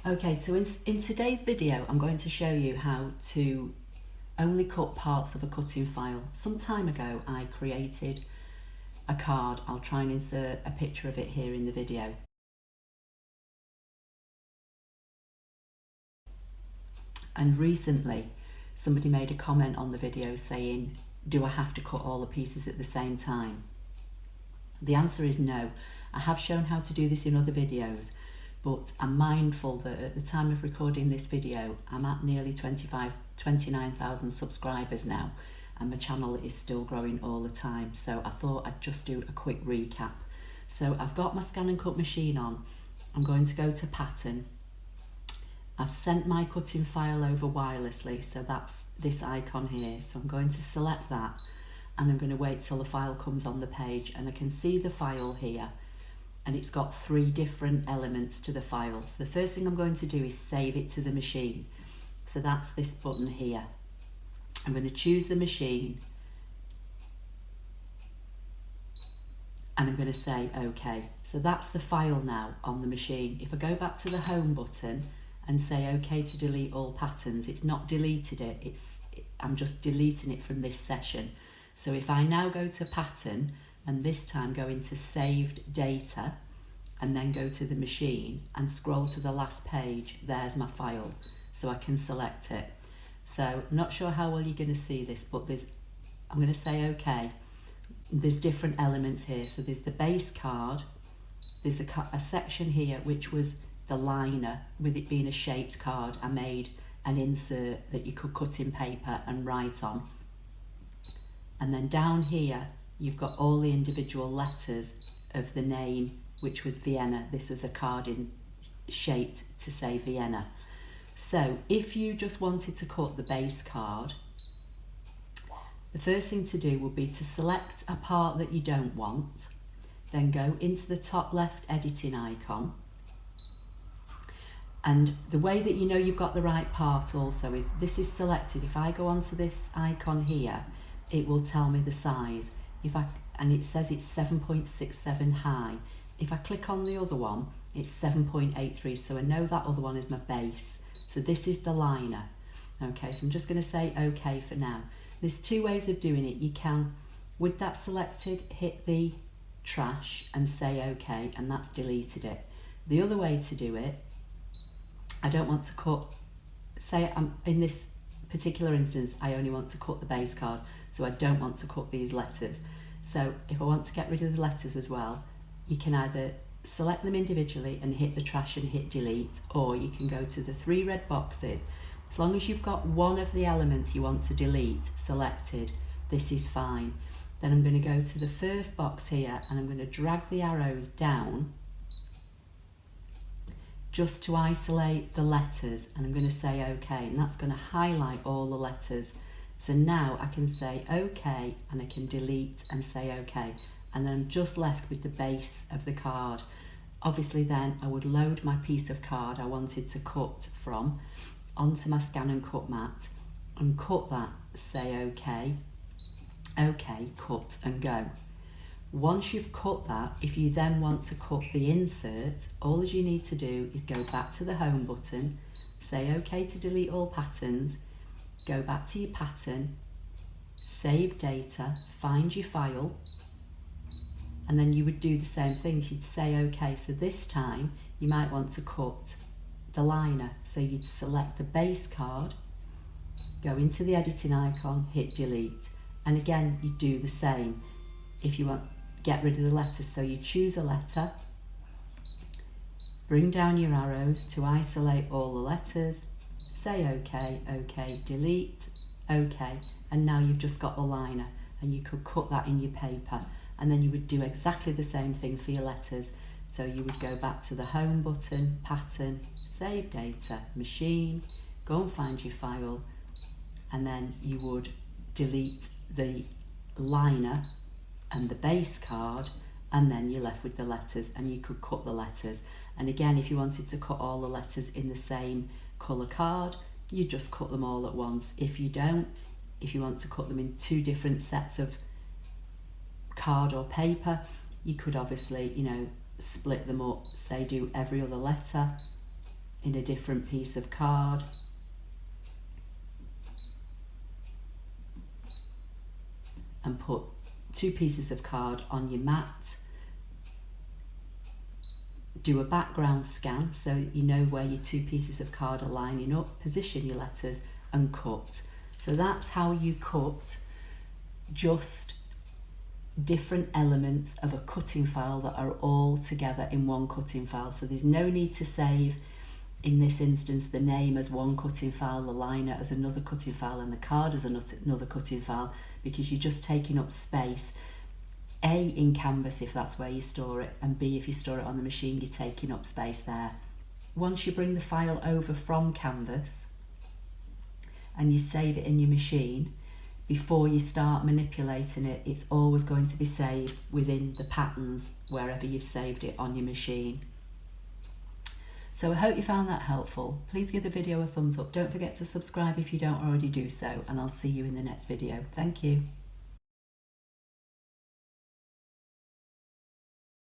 Okay, so in today's video I'm going to show you how to only cut parts of a cutting file. Some time ago I created a card. I'll try and insert a picture of it here in the video. And recently somebody made a comment on the video saying, do I have to cut all the pieces at the same time? The answer is no. I have shown how to do this in other videos, but I'm mindful that at the time of recording this video, I'm at nearly 29,000 subscribers now, and my channel is still growing all the time. So I thought I'd just do a quick recap. So I've got my ScanNCut machine on. I'm going to go to pattern. I've sent my cutting file over wirelessly, so that's this icon here. So I'm going to select that, and I'm going to wait till the file comes on the page, and I can see the file here, and it's got 3 different elements to the file. So the first thing I'm going to do is save it to the machine. So that's this button here. I'm going to choose the machine, and I'm going to say OK. So that's the file now on the machine. If I go back to the home button and say OK to delete all patterns, it's not deleted it, I'm just deleting it from this session. So if I now go to pattern and this time go into saved data and then go to the machine and scroll to the last page, there's my file, so I can select it. So I'm not sure how well you're going to see this, but I'm going to say OK. There's different elements here. So there's the base card, there's a section here which was the liner. With it being a shaped card, I made an insert that you could cut in paper and write on. And then down here you've got all the individual letters of the name, which was Vienna. This was a card shaped to say Vienna. So if you just wanted to cut the base card, the first thing to do would be to select a part that you don't want, then go into the top left editing icon. And the way that you know you've got the right part also is this is selected. If I go onto this icon here, it will tell me the size. And it says it's 7.67 high. If I click on the other one, it's 7.83, so I know that other one is my base. So this is the liner. Okay, so I'm just going to say OK for now. There's 2 ways of doing it. You can, with that selected, hit the trash and say OK, and that's deleted it. The other way to do it, I don't want to cut, say in this particular instance, I only want to cut the base card, so I don't want to cut these letters. So if I want to get rid of the letters as well, you can either select them individually and hit the trash and hit delete, or you can go to the 3 red boxes. As long as you've got one of the elements you want to delete selected, this is fine. Then I'm going to go to the first box here, and I'm going to drag the arrows down just to isolate the letters, and I'm going to say OK, and that's going to highlight all the letters. So now I can say OK, and I can delete and say OK, and then I'm just left with the base of the card. Obviously then I would load my piece of card I wanted to cut from onto my ScanNCut mat and cut that, say OK, OK, cut and go. Once you've cut that, if you then want to cut the insert, all you need to do is go back to the home button, say OK to delete all patterns, go back to your pattern, save data, find your file, and then you would do the same thing. You'd say OK. So this time you might want to cut the liner. So you'd select the base card, go into the editing icon, hit delete. And again, you do the same if you want get rid of the letters. So you choose a letter, bring down your arrows to isolate all the letters, say OK, OK, delete, OK, and now you've just got the liner, and you could cut that in your paper. And then you would do exactly the same thing for your letters. So you would go back to the home button, pattern, save data, machine, go and find your file, and then you would delete the liner and the base card, and then you're left with the letters, and you could cut the letters. And again, if you wanted to cut all the letters in the same colour card, you just cut them all at once. If you don't, if you want to cut them in 2 different sets of card or paper, you could obviously, split them up, say do every other letter in a different piece of card. And put 2 pieces of card on your mat. Do a background scan so that you know where your 2 pieces of card are lining up, position your letters and cut. So that's how you cut just different elements of a cutting file that are all together in one cutting file. So there's no need to save, in this instance, the name as one cutting file, the liner as another cutting file and the card as another cutting file, because you're just taking up space. A, in Canvas if that's where you store it, and B, if you store it on the machine, you're taking up space there. Once you bring the file over from Canvas and you save it in your machine, before you start manipulating it, it's always going to be saved within the patterns wherever you've saved it on your machine. So I hope you found that helpful. Please give the video a thumbs up. Don't forget to subscribe if you don't already do so, and I'll see you in the next video. Thank you.